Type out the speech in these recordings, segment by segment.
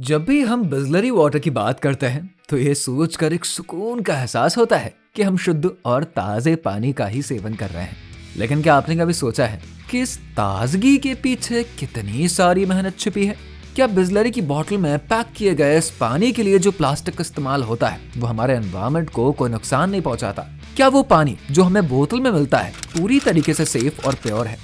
जब भी हम बिस्लरी वाटर की बात करते हैं तो ये सोचकर एक सुकून का एहसास होता है कि हम शुद्ध और ताज़े पानी का ही सेवन कर रहे हैं। लेकिन क्या आपने कभी सोचा है कि इस ताजगी के पीछे कितनी सारी मेहनत छिपी है? क्या बिस्लरी की बोतल में पैक किए गए इस पानी के लिए जो प्लास्टिक का इस्तेमाल होता है वो हमारे एनवायरनमेंट को कोई नुकसान नहीं पहुंचाता? क्या वो पानी जो हमें बोतल में मिलता है पूरी तरीके से सेफ और प्योर है?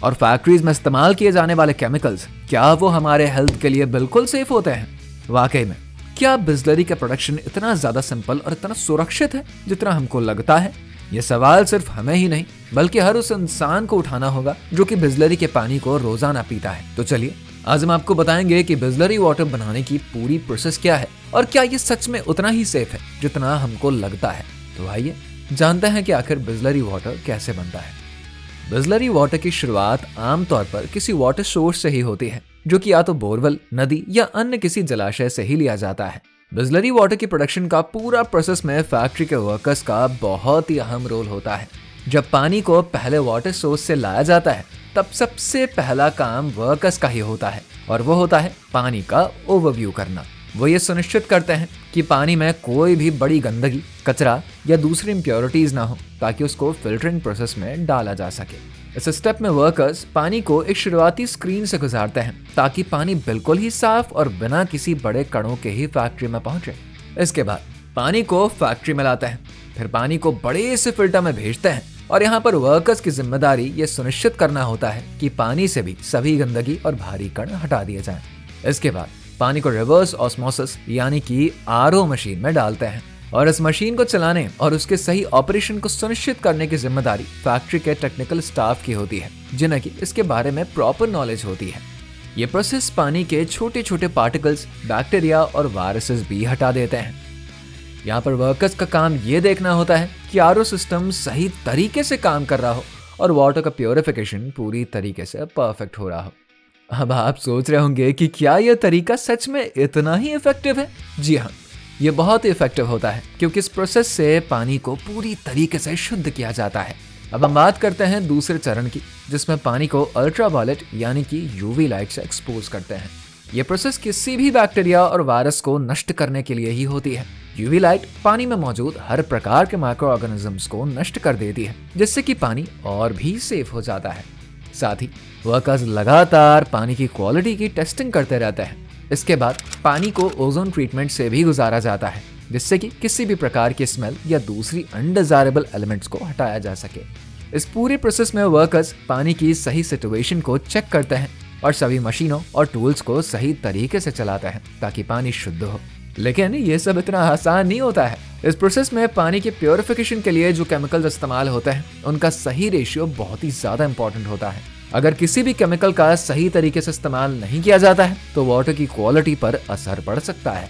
और फैक्ट्रीज में इस्तेमाल किए जाने वाले केमिकल्स क्या वो हमारे हेल्थ के लिए बिल्कुल सेफ होते हैं? वाकई में क्या बिस्लरी का प्रोडक्शन इतना ज्यादा सिंपल और इतना सुरक्षित है जितना हमको लगता है? ये सवाल सिर्फ हमें ही नहीं बल्कि हर उस इंसान को उठाना होगा जो कि बिस्लरी के पानी को रोजाना पीता है। तो चलिए आज हम आपको बताएंगे कि बिस्लरी वाटर बनाने की पूरी प्रोसेस क्या है और क्या ये सच में उतना ही सेफ है जितना हमको लगता है। तो आइए जानते हैं कि आखिर बिस्लरी वाटर कैसे बनता है। बिस्लरी वाटर की शुरुआत आमतौर पर किसी वाटर सोर्स से ही होती है जो कि या तो बोरवेल, नदी या अन्य किसी जलाशय से ही लिया जाता है। बिस्लरी वाटर की प्रोडक्शन का पूरा प्रोसेस में फैक्ट्री के वर्कर्स का बहुत ही अहम रोल होता है। जब पानी को पहले वाटर सोर्स से लाया जाता है तब सबसे पहला काम वर्कर्स का ही होता है और वो होता है पानी का ओवरव्यू करना। वो ये सुनिश्चित करते हैं कि पानी में कोई भी बड़ी गंदगी, कचरा या दूसरी इम्प्योरिटीज ना हो ताकि उसको फिल्टरिंग प्रोसेस में डाला जा सके। इस स्टेप में वर्कर्स पानी को एक शुरुआती स्क्रीन से गुजारते हैं ताकि पानी बिल्कुल ही साफ और बिना किसी बड़े कणों के ही फैक्ट्री में पहुंचे। इसके बाद पानी को फैक्ट्री में लाते हैं, फिर पानी को बड़े से फिल्टर में भेजते हैं और यहाँ पर वर्कर्स की जिम्मेदारी ये सुनिश्चित करना होता है कि पानी से भी सभी गंदगी और भारी कण हटा दिए जाएं। इसके बाद पानी को रिवर्स ऑस्मोसिस यानी कि आरओ मशीन में डालते हैं और इस मशीन को चलाने और उसके सही ऑपरेशन को सुनिश्चित करने की जिम्मेदारी फैक्ट्री के टेक्निकल स्टाफ की होती है जिन्हें की इसके बारे में प्रॉपर नॉलेज होती है। ये प्रोसेस पानी के छोटे छोटे पार्टिकल्स, बैक्टीरिया और वायरसेस भी हटा देते हैं। यहाँ पर वर्कर्स का काम ये देखना होता है कि आरओ सिस्टम सही तरीके से काम कर रहा हो और वाटर का प्योरिफिकेशन पूरी तरीके से परफेक्ट हो रहा हो। अब आप सोच रहे होंगे कि क्या यह तरीका सच में इतना ही इफेक्टिव है? जी हाँ, ये बहुत ही इफेक्टिव होता है क्योंकि इस प्रोसेस से पानी को पूरी तरीके से शुद्ध किया जाता है। अब हम बात करते हैं दूसरे चरण की जिसमें पानी को अल्ट्रावायलेट यानी कि यूवी लाइट से एक्सपोज करते हैं। ये प्रोसेस किसी भी बैक्टीरिया और वायरस को नष्ट करने के लिए ही होती है। यूवी लाइट पानी में मौजूद हर प्रकार के माइक्रो ऑर्गेनिजम्स को नष्ट कर देती है जिससे कि पानी और भी सेफ हो जाता है। साथ ही वर्कर्स लगातार पानी की क्वालिटी की टेस्टिंग करते रहते हैं। इसके बाद पानी को ओजोन ट्रीटमेंट से भी गुजारा जाता है जिससे कि किसी भी प्रकार की स्मेल या दूसरी अनडिजायरेबल एलिमेंट्स को हटाया जा सके। इस पूरे प्रोसेस में वर्कर्स पानी की सही सिचुएशन को चेक करते हैं और सभी मशीनों और टूल्स को सही तरीके से चलाते हैं ताकि पानी शुद्ध हो। लेकिन ये सब इतना आसान नहीं होता है। इस प्रोसेस में पानी के प्योरिफिकेशन के लिए जो केमिकल्स इस्तेमाल होते हैं उनका सही रेशियो बहुत ही ज्यादा इंपॉर्टेंट होता है। अगर किसी भी केमिकल का सही तरीके से इस्तेमाल नहीं किया जाता है तो वाटर की क्वालिटी पर असर पड़ सकता है।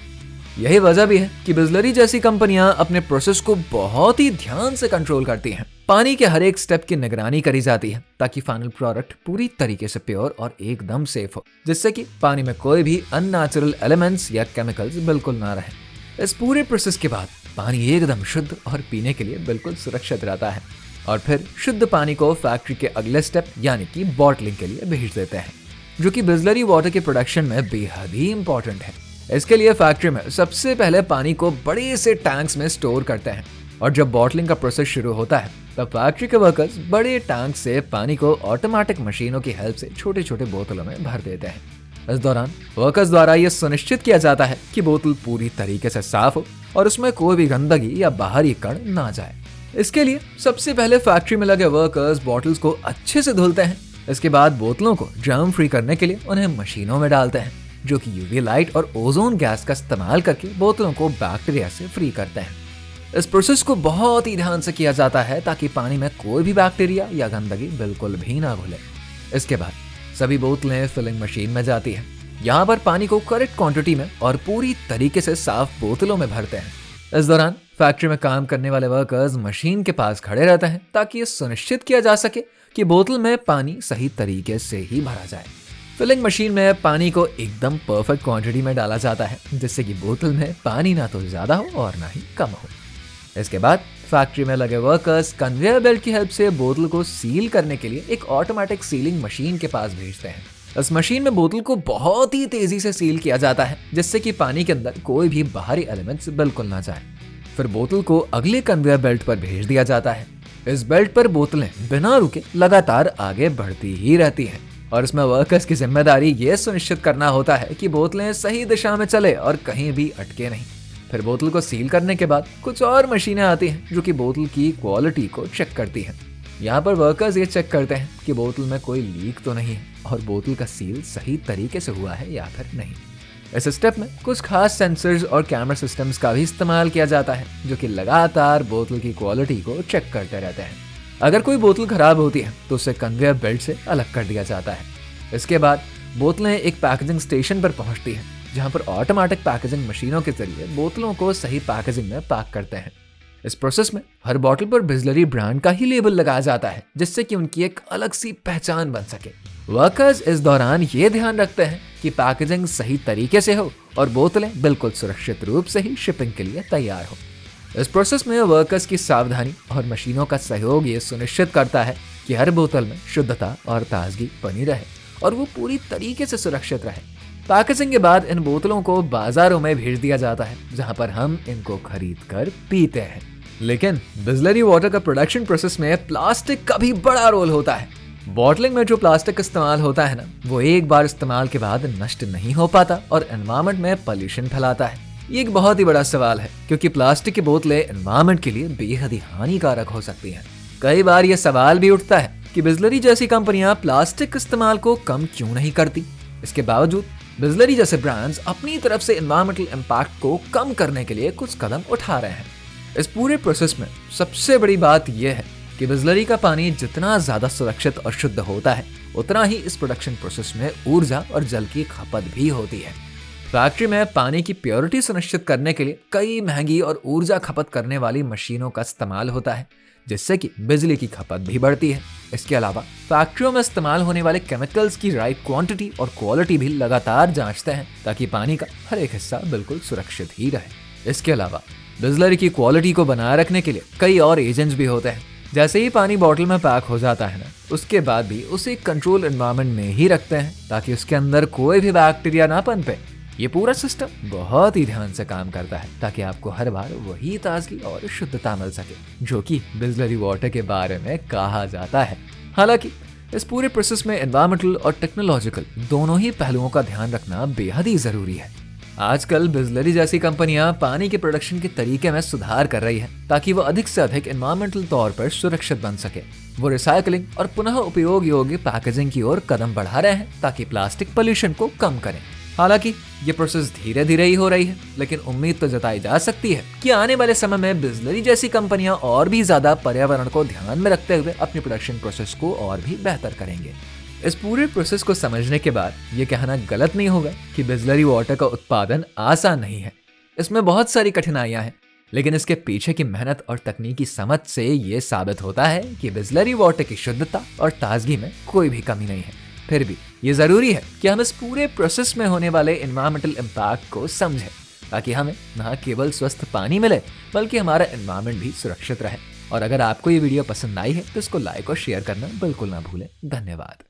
यही वजह भी है कि बिस्लरी जैसी कंपनियां अपने प्रोसेस को बहुत ही ध्यान से कंट्रोल करती हैं। पानी के हर एक स्टेप की निगरानी करी जाती है ताकि फाइनल प्रोडक्ट पूरी तरीके से प्योर और एकदम सेफ हो, जिससे कि पानी में कोई भी अननेचुरल एलिमेंट्स या केमिकल्स बिल्कुल ना रहे। इस पूरे प्रोसेस के बाद पानी एकदम शुद्ध और पीने के लिए बिल्कुल सुरक्षित रहता है और फिर शुद्ध पानी को फैक्ट्री के अगले स्टेप यानी कि बॉटलिंग के लिए भेज देते हैं जो कि बिस्लरी वाटर के प्रोडक्शन में बेहद ही इंपॉर्टेंट है। इसके लिए फैक्ट्री में सबसे पहले पानी को बड़े से टैंक्स में स्टोर करते हैं और जब बॉटलिंग का प्रोसेस शुरू होता है तब फैक्ट्री के वर्कर्स बड़े टैंक से पानी को ऑटोमेटिक मशीनों की हेल्प से छोटे छोटे बोतलों में भर देते हैं। इस दौरान वर्कर्स द्वारा यह सुनिश्चित किया जाता है कि बोतल पूरी तरीके से साफ हो और उसमें कोई भी गंदगी या बाहरी कण ना जाए। इसके लिए सबसे पहले फैक्ट्री में लगे वर्कर्स बॉटल्स को अच्छे से धुलते हैं। इसके बाद बोतलों को जर्म फ्री करने के लिए उन्हें मशीनों में डालते हैं जो कि यूवी लाइट और ओजोन गैस का इस्तेमाल करके बोतलों को बैक्टीरिया से फ्री करते हैं। इस प्रोसेस को बहुत ही ध्यान से किया जाता है ताकि पानी में कोई भी बैक्टीरिया या गंदगी बिल्कुल भी ना घुले। इसके बाद सभी बोतलें फिलिंग मशीन में जाती हैं। यहाँ पर पानी को करेक्ट क्वांटिटी में और पूरी तरीके से साफ बोतलों में भरते हैं। इस दौरान फैक्ट्री में काम करने वाले वर्कर्स मशीन के पास खड़े रहते हैं ताकि ये सुनिश्चित किया जा सके कि बोतल में पानी सही तरीके से ही भरा जाए। फिलिंग मशीन में पानी को एकदम परफेक्ट क्वांटिटी में डाला जाता है जिससे कि बोतल में पानी ना तो ज्यादा हो और ना ही कम हो। इसके बाद फैक्ट्री में लगे वर्कर्स कन्वेयर बेल्ट की हेल्प से बोतल को सील करने के लिए एक ऑटोमेटिक सीलिंग मशीन के पास भेजते हैं इस मशीन में बोतल को बहुत ही तेजी से सील किया जाता है, जिससे कि पानी के अंदर कोई भी बाहरी एलिमेंट्स बिल्कुल ना जाए। फिर बोतल को अगले कन्वेयर बेल्ट पर भेज दिया जाता है। इस बेल्ट पर बोतलें बिना रुके लगातार आगे बढ़ती ही रहती हैं और इसमें वर्कर्स की जिम्मेदारी ये सुनिश्चित करना होता है कि बोतलें सही दिशा में चले और कहीं भी अटके नहीं। फिर बोतल को सील करने के बाद कुछ और मशीनें आती हैं जो कि बोतल की क्वालिटी को चेक करती हैं। यहाँ पर वर्कर्स ये चेक करते हैं कि बोतल में कोई लीक तो नहीं है और बोतल का सील सही तरीके से हुआ है या फिर नहीं। इस स्टेप में कुछ खास सेंसर्स और कैमरा सिस्टम्स का भी इस्तेमाल किया जाता है जो कि लगातार बोतल की क्वालिटी को चेक करते रहते हैं। अगर कोई बोतल खराब होती है तो उसे कन्वेयर बेल्ट से अलग कर दिया जाता है। इसके बाद बोतलें एक पैकेजिंग स्टेशन पर पहुंचती हैं जहां पर ऑटोमेटिक पैकेजिंग मशीनों के जरिए बोतलों को सही पैकेजिंग में पैक करते हैं। इस प्रोसेस में हर बोतल पर बिस्लरी ब्रांड का ही लेबल लगाया जाता है जिससे कि उनकी एक अलग सी पहचान बन सके। वर्कर्स इस दौरान ये ध्यान रखते हैं कि पैकेजिंग सही तरीके से हो और बोतलें बिल्कुल सुरक्षित रूप से ही शिपिंग के लिए तैयार हो। इस प्रोसेस में वर्कर्स की सावधानी और मशीनों का सहयोग ये सुनिश्चित करता है कि हर बोतल में शुद्धता और ताजगी बनी रहे और वो पूरी तरीके से सुरक्षित रहे। पैकेजिंग के बाद इन बोतलों को बाजारों में भेज दिया जाता है जहां पर हम इनको खरीद कर पीते हैं। लेकिन बिस्लरी वाटर का प्रोडक्शन प्रोसेस में प्लास्टिक का भी बड़ा रोल होता है। बॉटलिंग में जो प्लास्टिक इस्तेमाल होता है ना, वो एक बार इस्तेमाल के बाद नष्ट नहीं हो पाता और एनवायरनमेंट में पॉल्यूशन फैलाता है। ये एक बहुत ही बड़ा सवाल है क्योंकि प्लास्टिक की बोतलें एनवायरनमेंट के लिए बेहद ही हानिकारक हो सकती हैं। कई बार यह सवाल भी उठता है कि बिस्लरी जैसी कंपनियां प्लास्टिक इस्तेमाल को कम क्यों नहीं करती। इसके बावजूद बिस्लरी जैसे ब्रांड्स अपनी तरफ से एनवायरमेंटल इम्पैक्ट को कम करने के लिए कुछ कदम उठा रहे हैं। इस पूरे प्रोसेस में सबसे बड़ी बात यह है कि बिस्लरी का पानी जितना ज्यादा सुरक्षित और शुद्ध होता है उतना ही इस प्रोडक्शन प्रोसेस में ऊर्जा और जल की खपत भी होती है। फैक्ट्री में पानी की प्योरिटी सुनिश्चित करने के लिए कई महंगी और ऊर्जा खपत करने वाली मशीनों का इस्तेमाल होता है जिससे कि बिजली की खपत भी बढ़ती है। इसके अलावा फैक्ट्रियों में इस्तेमाल होने वाले केमिकल्स की राइट क्वांटिटी और क्वालिटी भी लगातार जांचते हैं ताकि पानी का हर एक हिस्सा बिल्कुल सुरक्षित ही रहे। इसके अलावा बिस्लरी की क्वालिटी को बनाए रखने के लिए कई और एजेंट्स भी होते हैं। जैसे ही पानी बॉटल में पैक हो जाता है ना, उसके बाद भी उसे कंट्रोल एनवायरनमेंट में ही रखते हैं ताकि उसके अंदर कोई भी बैक्टीरिया ना पनपे। ये पूरा सिस्टम बहुत ही ध्यान से काम करता है ताकि आपको हर बार वही ताजगी और शुद्धता मिल सके जो कि बिस्लरी वाटर के बारे में कहा जाता है। हालांकि इस पूरे प्रोसेस में एनवायरमेंटल और टेक्नोलॉजिकल दोनों ही पहलुओं का ध्यान रखना बेहद ही जरूरी है। आजकल बिस्लरी जैसी कंपनियां पानी के प्रोडक्शन के तरीके में सुधार कर रही है ताकि वो अधिक से अधिक एनवायरमेंटल तौर पर सुरक्षित बन सके। वो रिसाइकलिंग और पुनः उपयोग योग्य पैकेजिंग की ओर कदम बढ़ा रहे हैं ताकि प्लास्टिक पोल्यूशन को कम करें। हालांकि ये प्रोसेस धीरे धीरे ही हो रही है, लेकिन उम्मीद तो जताई जा सकती है कि आने वाले समय में बिस्लरी जैसी कंपनियां और भी ज्यादा पर्यावरण को ध्यान में रखते हुए अपनी प्रोडक्शन प्रोसेस को और भी बेहतर करेंगे। इस पूरे प्रोसेस को समझने के बाद ये कहना गलत नहीं होगा कि बिस्लरी वाटर का उत्पादन आसान नहीं है। इसमें बहुत सारी कठिनाइयां हैं, लेकिन इसके पीछे की मेहनत और तकनीकी समझ से ये साबित होता है कि बिस्लरी वाटर की शुद्धता और ताजगी में कोई भी कमी नहीं है। फिर भी ये जरूरी है कि हम इस पूरे प्रोसेस में होने वाले एनवायरमेंटल इम्पैक्ट को समझें ताकि हमें न केवल स्वस्थ पानी मिले बल्कि हमारा एनवायरमेंट भी सुरक्षित रहे। और अगर आपको ये वीडियो पसंद आई है तो इसको लाइक और शेयर करना बिल्कुल ना भूलें। धन्यवाद।